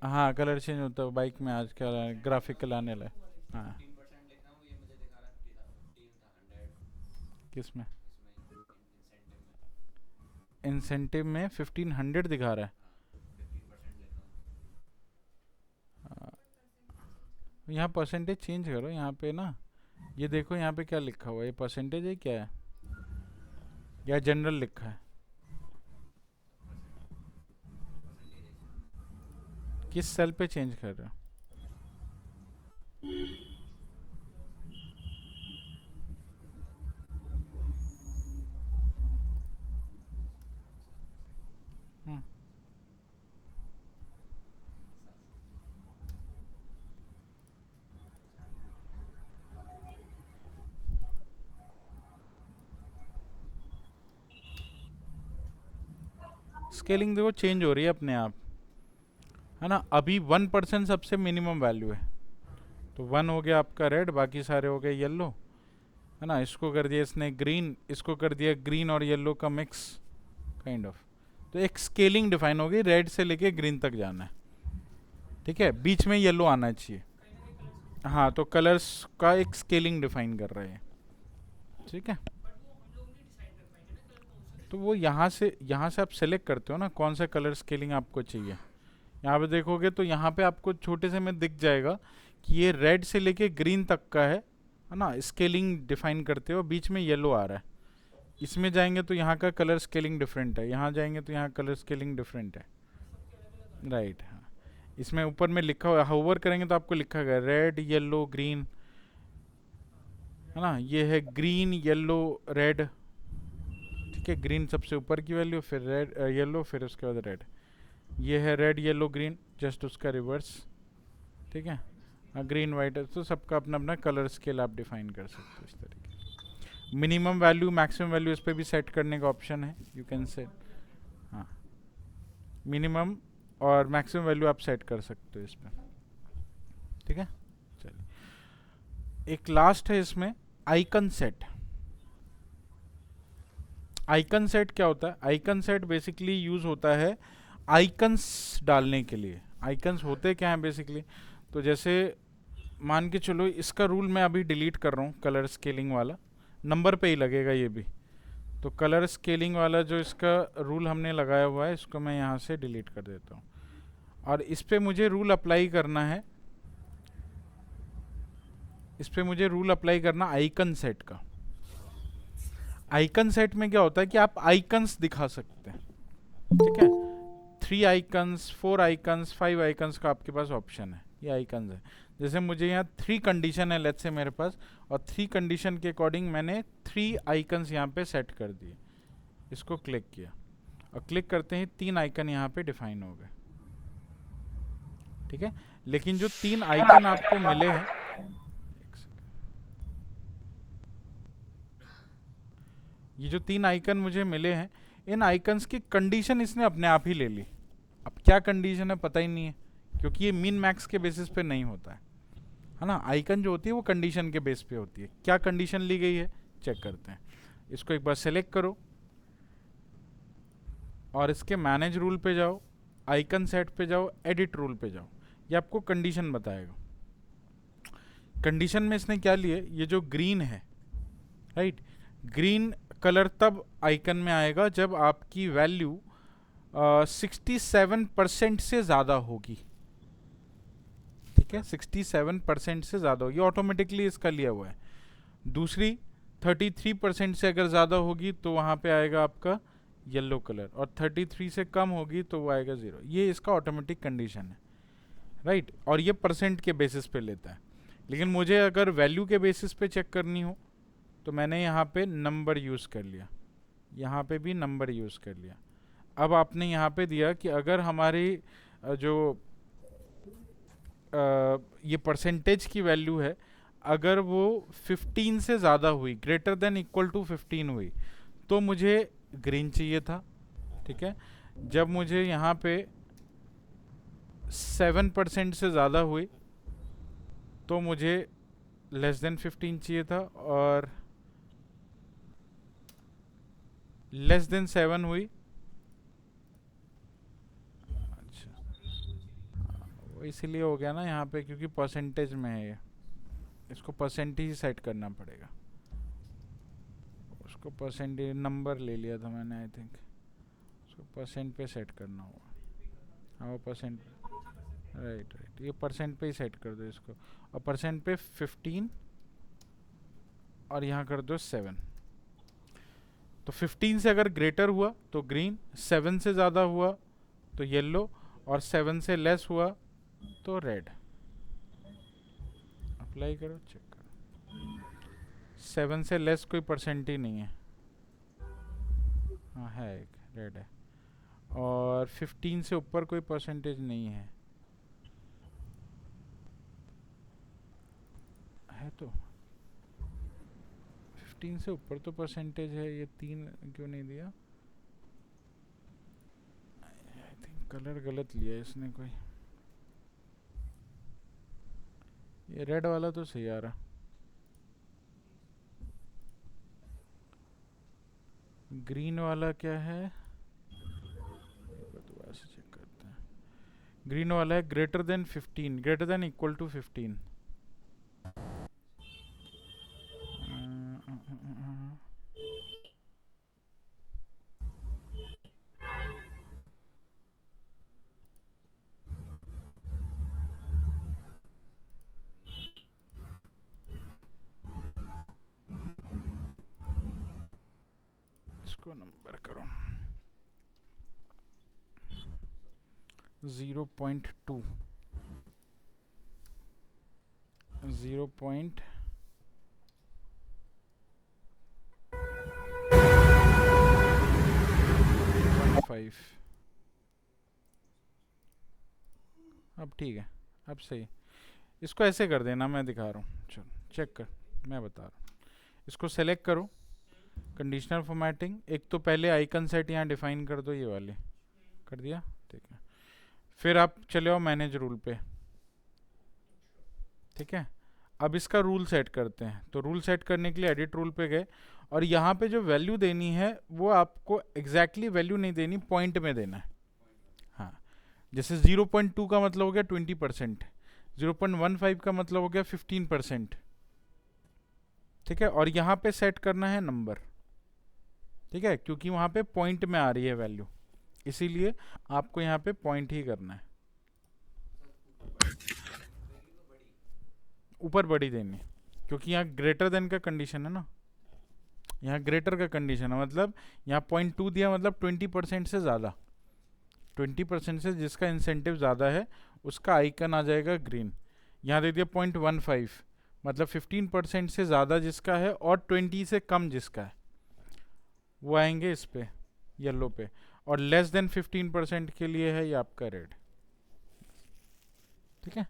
हाँ कलर चेंज होता है बाइक में आज क्या ग्राफिकल आने लगा। हाँ किस में? इंसेंटिव में 1500 दिखा रहा है। यहाँ परसेंटेज चेंज करो यहाँ पे ना, ये देखो यहाँ पे क्या लिखा हुआ है, ये परसेंटेज है क्या है या जनरल लिखा है? किस सेल पे चेंज कर रहे हो? स्केलिंग देखो चेंज हो रही है अपने आप, है ना। अभी 1% सबसे मिनिमम वैल्यू है, तो 1 हो गया आपका रेड, बाकी सारे हो गए येलो, है ना। इसको कर दिया इसने ग्रीन, इसको कर दिया ग्रीन और येलो का मिक्स काइंड ऑफ। तो एक स्केलिंग डिफाइन होगी, रेड से लेके ग्रीन तक जाना है, ठीक है। बीच में येलो आना चाहिए, हाँ। तो कलर्स का एक स्केलिंग डिफाइन कर रहे हैं, ठीक है। तो वो यहाँ से आप सेलेक्ट करते हो ना कौन सा कलर स्केलिंग आपको चाहिए। यहाँ पे देखोगे तो यहाँ पे आपको छोटे से में दिख जाएगा कि ये रेड से लेके ग्रीन तक का है ना, स्केलिंग डिफाइन करते हो। बीच में येलो आ रहा है, इसमें जाएंगे तो यहाँ का कलर स्केलिंग डिफरेंट है, यहाँ जाएंगे तो यहाँ कलर स्केलिंग डिफरेंट है, राइट। हाँ इसमें ऊपर में लिखा हुआ, होवर करेंगे तो आपको लिखा गया रेड येलो ग्रीन, है ना। ये है ग्रीन येलो रेड, ठीक है। ग्रीन सबसे ऊपर की वैल्यू, फिर रेड येलो, फिर उसके बाद रेड। ये है रेड येलो ग्रीन, जस्ट उसका रिवर्स, ठीक है। ग्रीन वाइट, तो सबका अपना अपना कलर स्केल आप डिफाइन कर सकते हो इस तरीके। मिनिमम वैल्यू मैक्सिमम वैल्यू इस पर भी सेट करने का ऑप्शन है, यू कैन सेट, हाँ मिनिमम और मैक्सिमम वैल्यू आप सेट कर सकते हो इस पर, ठीक है। चलिए एक लास्ट है इसमें, आइकन सेट। आइकन सेट क्या होता है? आइकन सेट बेसिकली यूज होता है आइकन्स डालने के लिए। आइकन्स होते क्या हैं बेसिकली? तो जैसे मान के चलो इसका रूल मैं अभी डिलीट कर रहा हूँ, कलर स्केलिंग वाला, नंबर पे ही लगेगा ये भी। तो कलर स्केलिंग वाला जो इसका रूल हमने लगाया हुआ है, इसको मैं यहाँ से डिलीट कर देता हूँ। और इस पे मुझे रूल अप्लाई करना है, इस पे मुझे रूल अप्लाई करना आइकन सेट का। आइकन सेट में क्या होता है कि आप आइकन्स दिखा सकते हैं, ठीक है। 3 आइकन्स, 4 आइकन्स, 5 आइकन्स का आपके पास ऑप्शन है, ये आइकन्स है। जैसे मुझे यहाँ 3 कंडीशन है लेट्स से मेरे पास, और 3 कंडीशन के अकॉर्डिंग मैंने 3 आइकन्स यहाँ पे सेट कर दिए। इसको क्लिक किया और क्लिक करते ही 3 आइकन यहाँ पे डिफाइन हो गए, ठीक है। लेकिन जो 3 आइकन आपको मिले हैं, ये जो 3 आइकन मुझे मिले हैं, इन आइकन्स की कंडीशन इसने अपने आप ही ले ली। अब क्या कंडीशन है पता ही नहीं है, क्योंकि ये मीन मैक्स के बेसिस पे नहीं होता है ना। आइकन जो होती है वो कंडीशन के बेस पे होती है। क्या कंडीशन ली गई है चेक करते हैं। इसको एक बार सेलेक्ट करो और इसके मैनेज रूल पे जाओ, आइकन सेट पे जाओ, एडिट रूल पे जाओ, ये आपको कंडीशन बताएगा। कंडीशन में इसने क्या लिए, ये जो ग्रीन है, राइट, ग्रीन कलर तब आइकन में आएगा जब आपकी वैल्यू 67% से ज़्यादा होगी, ठीक ठीक है, 67% से ज़्यादा होगी, ऑटोमेटिकली इसका लिया हुआ है। दूसरी 33% से अगर ज़्यादा होगी तो वहाँ पे आएगा आपका येलो कलर, और 33 से कम होगी तो वो आएगा 0। ये इसका ऑटोमेटिक कंडीशन है, राइट। और ये परसेंट के बेसिस पे लेता है। लेकिन मुझे अगर वैल्यू के बेसिस पे चेक करनी हो तो मैंने यहाँ पे नंबर यूज़ कर लिया, यहाँ पे भी नंबर यूज़ कर लिया। अब आपने यहाँ पे दिया कि अगर हमारी जो ये परसेंटेज की वैल्यू है, अगर वो 15 से ज़्यादा हुई, ग्रेटर देन इक्वल टू 15 हुई, तो मुझे ग्रीन चाहिए था, ठीक है। जब मुझे यहाँ पे 7% से ज़्यादा हुई तो मुझे लेस देन 15 चाहिए था, और लेस देन 7 हुई, अच्छा वो इसीलिए हो गया ना यहाँ पे क्योंकि परसेंटेज में है ये, इसको परसेंटेज सेट करना पड़ेगा। उसको परसेंटेज नंबर ले लिया था मैंने, आई थिंक उसको परसेंट पे सेट करना होगा। हाँ वो परसेंट, राइट राइट, ये परसेंट पे ही सेट कर दो इसको, और परसेंट पे 15 और यहाँ कर दो 7। तो 15 से अगर ग्रेटर हुआ तो ग्रीन, 7 से ज़्यादा हुआ तो येलो, और 7 से लेस हुआ तो रेड। अप्लाई करो, चेक करो। 7 से लेस कोई परसेंट ही नहीं है, हाँ है एक, रेड है। और 15 से ऊपर कोई परसेंटेज नहीं है, है तो 15 से ऊपर तो परसेंटेज है, ये 3 क्यों नहीं दिया? आई थिंक कलर गलत लिया इसने कोई, ये रेड वाला तो सही आ रहा। ग्रीन वाला क्या है, दोबारा से चेक करते हैं। ग्रीन वाला है greater than 15, greater than equal to 15। इसको नंबर करो 0.2, 0.15। अब ठीक है, अब सही। इसको ऐसे कर देना, मैं दिखा रहा हूँ, चलो चेक कर, मैं बता रहा हूँ। इसको सेलेक्ट करो, कंडीशनल फॉर्मेटिंग, एक तो पहले आइकन सेट यहाँ डिफाइन कर दो, ये वाले कर दिया, ठीक है। फिर आप चले आओ मैनेज रूल पे, ठीक है। अब इसका रूल सेट करते हैं, तो रूल सेट करने के लिए एडिट रूल पे गए, और यहाँ पे जो वैल्यू देनी है वो आपको एग्जैक्टली वैल्यू नहीं देनी, पॉइंट में देना है। हाँ, जैसे 0.2 का मतलब हो गया 20%, 0.15 का मतलब हो गया 15%, ठीक है। और यहाँ पे सेट करना है नंबर, ठीक है, क्योंकि वहाँ पे पॉइंट में आ रही है वैल्यू, इसीलिए आपको यहाँ पे पॉइंट ही करना है, ऊपर बड़ी देनी, क्योंकि यहाँ ग्रेटर देन का कंडीशन है ना, यहाँ ग्रेटर का कंडीशन है, मतलब यहाँ 0.2 दिया मतलब 20% से ज़्यादा, 20% से जिसका इंसेंटिव ज़्यादा है उसका आइकन आ जाएगा ग्रीन। यहाँ दे दिया 0.15, मतलब 15% से ज़्यादा जिसका है और 20 से कम जिसका है वो आएंगे इस पे येलो पे, और लेस देन 15% के लिए है ये आपका रेड, ठीक है।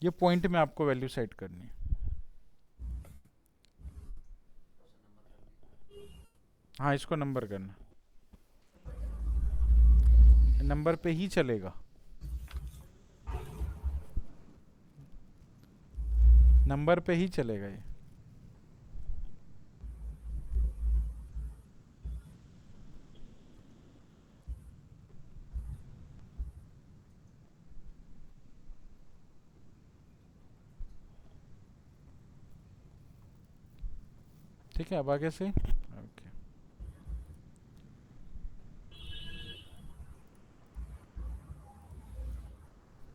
ये पॉइंट में आपको वैल्यू सेट करनी है। हाँ, इसको नंबर करना, नंबर पे ही चलेगा, नंबर पे ही चलेगा ये। ठीक है, अब आगे से ओके।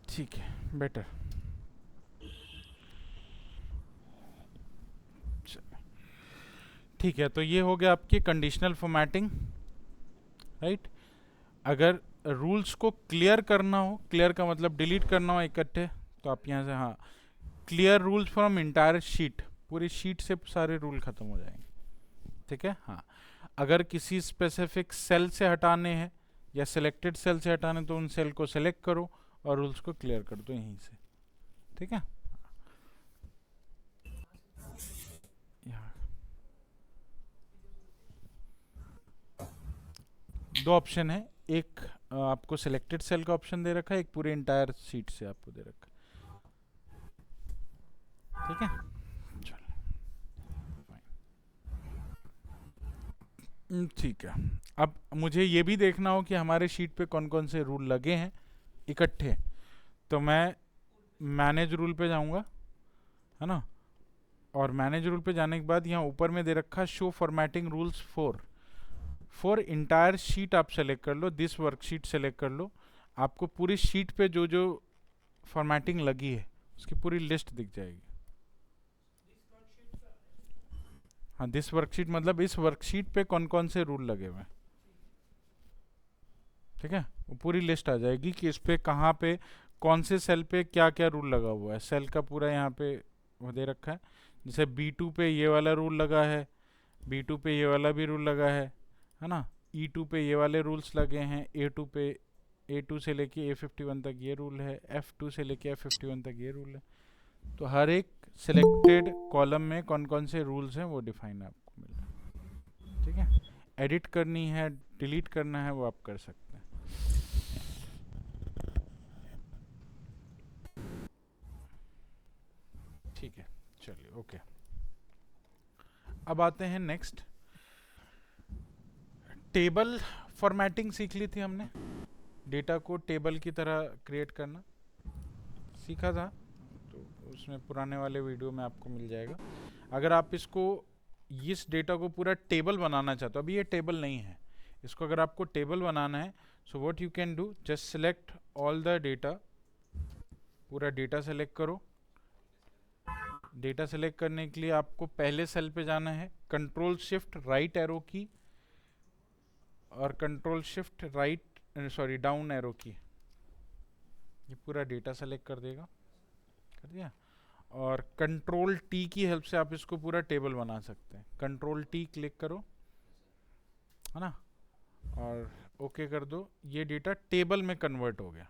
ठीक है, बेटर। ठीक है, तो ये हो गया आपकी कंडीशनल फॉर्मेटिंग, राइट। अगर रूल्स को क्लियर करना हो, क्लियर का मतलब डिलीट करना हो इकट्ठे, तो आप यहाँ से हाँ clear rules from entire sheet, पूरी शीट से सारे रूल खत्म हो जाएंगे, ठीक है। हाँ, अगर किसी स्पेसिफिक सेल से हटाने हैं या सिलेक्टेड सेल से हटाने, तो उन सेल को सिलेक्ट करो और रूल्स को क्लियर कर दो यहीं से, ठीक है। दो ऑप्शन है, एक आपको सिलेक्टेड सेल का ऑप्शन दे रखा है, एक पूरे इंटायर शीट से आपको दे रखा है, ठीक है। ठीक है, अब मुझे ये भी देखना हो कि हमारे शीट पे कौन कौन से रूल लगे हैं इकट्ठे, तो मैं मैनेज रूल पे जाऊंगा, है ना। और मैनेज रूल पे जाने के बाद यहाँ ऊपर में दे रखा show formatting rules for entire sheet, आप सेलेक्ट कर लो, दिस वर्कशीट सेलेक्ट कर लो, आपको पूरी शीट पे जो जो फॉर्मेटिंग लगी है उसकी पूरी लिस्ट दिख जाएगी। हाँ, दिस वर्कशीट मतलब इस वर्कशीट पे कौन कौन से रूल लगे हुए हैं, ठीक है। वो पूरी लिस्ट आ जाएगी कि इस पे कहाँ पे कौन से सेल पे क्या क्या रूल लगा हुआ है, सेल का पूरा यहाँ पे वो दे रखा है। जैसे B2 पे ये वाला रूल लगा है, B2 पे ये वाला भी रूल लगा है ना। E2 पे ये वाले रूल्स लगे हैं, A2 पे A2 से लेके A51 तक ये रूल है, F2 से लेके F51 तक ये रूल है। तो हर एक सिलेक्टेड कॉलम में कौन कौन से रूल्स हैं वो डिफाइन आपको मिल रहा है, ठीक है। एडिट करनी है, डिलीट करना है, वो आप कर सकते हैं। ठीक है, चलिए ओके। अब आते हैं नेक्स्ट, टेबल फॉर्मेटिंग सीख ली थी हमने, डेटा को टेबल की तरह क्रिएट करना सीखा था, तो उसमें पुराने वाले वीडियो में आपको मिल जाएगा। अगर आप इसको इस डेटा को पूरा टेबल बनाना चाहते हो, अभी ये टेबल नहीं है, इसको अगर आपको टेबल बनाना है, so what you can do, just select all the data, पूरा डेटा सेलेक्ट करो। डेटा सेलेक्ट करने के लिए आपको पहले सेल पे जाना है, कंट्रोल शिफ्ट राइट एरो की और कंट्रोल शिफ्ट डाउन एरो की, ये पूरा डेटा सेलेक्ट कर देगा, कर दिया। और कंट्रोल T की हेल्प से आप इसको पूरा टेबल बना सकते हैं, कंट्रोल T क्लिक करो, है ना, और ओके कर दो, ये डेटा टेबल में कन्वर्ट हो गया।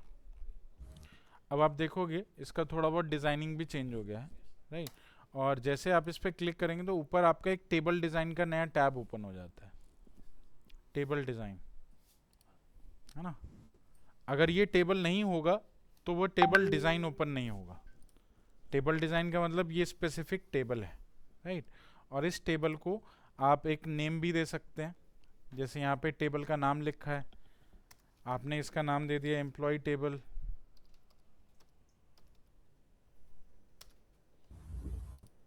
अब आप देखोगे इसका थोड़ा बहुत डिजाइनिंग भी चेंज हो गया है, राइट। और जैसे आप इस पर क्लिक करेंगे तो ऊपर आपका एक टेबल डिजाइन का नया टैब ओपन हो जाता है, टेबल डिजाइन, है ना। अगर ये टेबल नहीं होगा तो वो टेबल डिजाइन ओपन नहीं होगा। टेबल डिजाइन का मतलब ये स्पेसिफिक टेबल है, राइट। और इस टेबल को आप एक नेम भी दे सकते हैं, जैसे यहाँ पे टेबल का नाम लिखा है, आपने इसका नाम दे दिया एम्प्लॉय टेबल,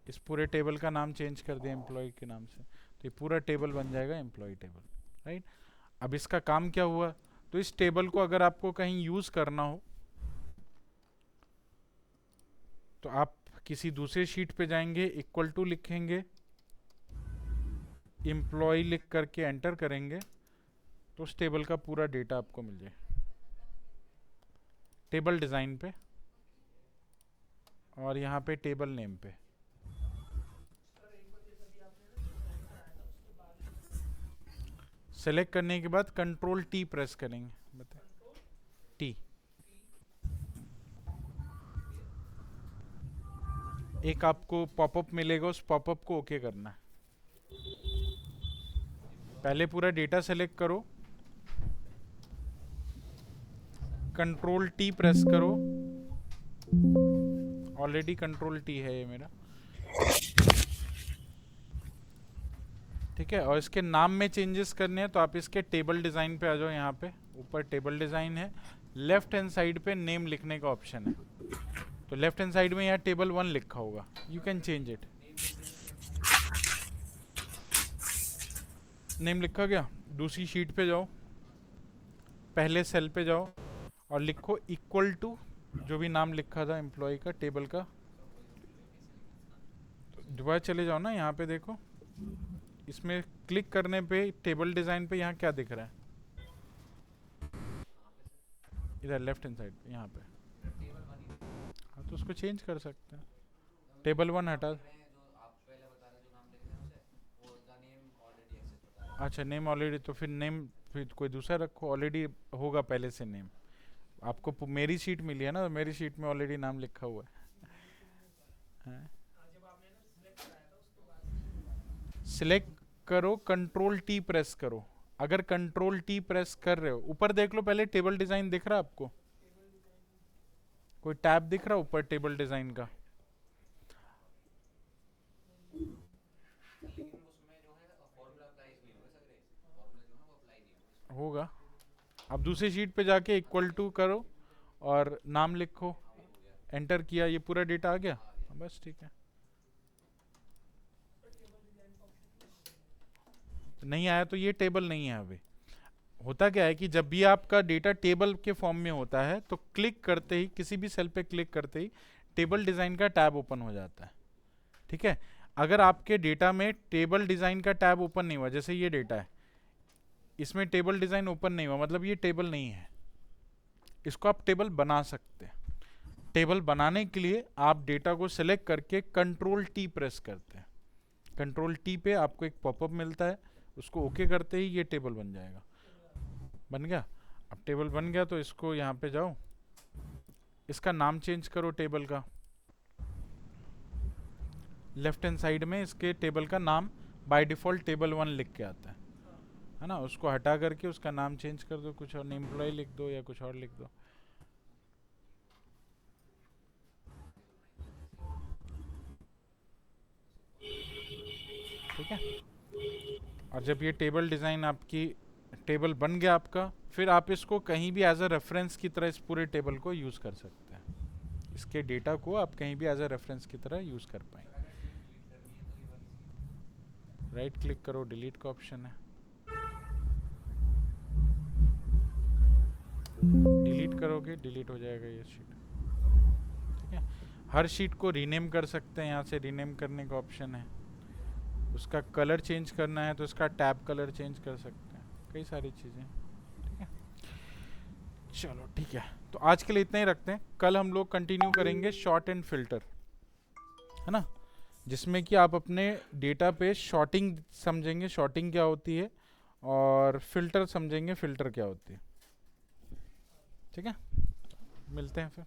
इस पूरे टेबल का नाम चेंज कर दिया एम्प्लॉय के नाम से, तो ये पूरा टेबल बन जाएगा एम्प्लॉय टेबल, राइट। अब इसका काम क्या हुआ, तो इस टेबल को अगर आपको कहीं यूज करना हो तो आप किसी दूसरे शीट पे जाएंगे, इक्वल टू लिखेंगे, एम्प्लॉय लिख करके एंटर करेंगे, तो उस टेबल का पूरा डेटा आपको मिल जाए टेबल डिजाइन पे और यहाँ पे टेबल नेम पे। सेलेक्ट करने के बाद कंट्रोल T प्रेस करेंगे, बताए T, एक आपको पॉपअप मिलेगा, उस पॉपअप को ओके करना है। पहले पूरा डेटा सेलेक्ट करो, कंट्रोल T प्रेस करो, ऑलरेडी कंट्रोल T है ये मेरा, ठीक है। और इसके नाम में चेंजेस करने हैं तो आप इसके टेबल डिजाइन पे आ जाओ, यहाँ पे ऊपर टेबल डिजाइन है, लेफ्ट हैंड साइड पे नेम लिखने का ऑप्शन है, तो लेफ्ट हैंड साइड में यहाँ टेबल 1 लिखा होगा, you can change it, name लिखा गया। दूसरी शीट पे जाओ, पहले सेल पे जाओ और लिखो इक्वल टू जो भी नाम लिखा था एम्प्लॉय का टेबल का, दोबारा चले जाओ ना, यहाँ पे देखो इसमें क्लिक करने पे टेबल डिज़ाइन पे यहाँ क्या दिख रहा है? इधर लेफ्ट हैंड साइड यहाँ पे। हाँ तो उसको चेंज कर सकते हैं। टेबल 1 हटा। अच्छा नेम ऑलरेडी, तो फिर नेम फिर कोई दूसरा रखो, ऑलरेडी होगा पहले से नेम। आपको मेरी शीट मिली है ना, तो मेरी शीट में ऑलरेडी नाम लिखा हुआ है। सिलेक्ट करो, कंट्रोल टी प्रेस करो। अगर कंट्रोल टी प्रेस कर रहे हो, ऊपर देख लो पहले, टेबल डिजाइन दिख रहा है आपको? कोई टैब दिख रहा है ऊपर टेबल डिजाइन का? होगा। अब दूसरी शीट पे जाके इक्वल टू करो और नाम लिखो, एंटर किया, ये पूरा डेटा आ गया। बस ठीक है। नहीं आया तो ये टेबल नहीं है अभी। होता क्या है कि जब भी आपका डेटा टेबल के फॉर्म में होता है तो क्लिक करते ही, किसी भी सेल पे क्लिक करते ही टेबल डिजाइन का टैब ओपन हो जाता है। ठीक है। अगर आपके डेटा में टेबल डिजाइन का टैब ओपन नहीं हुआ, जैसे ये डेटा है, इसमें टेबल डिजाइन ओपन नहीं हुआ, मतलब ये टेबल नहीं है। इसको आप टेबल बना सकते हैं। टेबल बनाने के लिए आप डेटा को सिलेक्ट करके कंट्रोल टी प्रेस करते हैं। कंट्रोल टी पे आपको एक पॉपअप मिलता है, उसको ओके करते ही ये टेबल बन जाएगा। बन गया। अब टेबल बन गया तो इसको यहाँ पे जाओ, इसका नाम चेंज करो टेबल का। लेफ्ट हैंड साइड में इसके टेबल का नाम बाय डिफॉल्ट टेबल 1 लिख के आता है ना? उसको हटा करके उसका नाम चेंज कर दो, कुछ और, एम्प्लॉय लिख दो या कुछ और लिख दो। ठीक है। और जब ये टेबल डिजाइन आपकी टेबल बन गया आपका, फिर आप इसको कहीं भी एज अ रेफरेंस की तरह इस पूरे टेबल को यूज कर सकते हैं। इसके डेटा को आप कहीं भी एज अ रेफरेंस की तरह यूज कर पाएंगे। राइट क्लिक करो, डिलीट का ऑप्शन है, डिलीट करोगे डिलीट हो जाएगा ये शीट। ठीक है। हर शीट को रीनेम कर सकते हैं, यहाँ से रीनेम करने का ऑप्शन है। उसका कलर चेंज करना है तो इसका टैब कलर चेंज कर सकते हैं, कई सारी चीज़ें। ठीक है। चलो ठीक है, तो आज के लिए इतना ही रखते हैं। कल हम लोग कंटिन्यू करेंगे शॉर्ट एंड फिल्टर, है ना, जिसमें कि आप अपने डेटा पे शॉर्टिंग समझेंगे, शॉर्टिंग क्या होती है, और फिल्टर समझेंगे, फिल्टर क्या होती है। ठीक है, मिलते हैं फिर।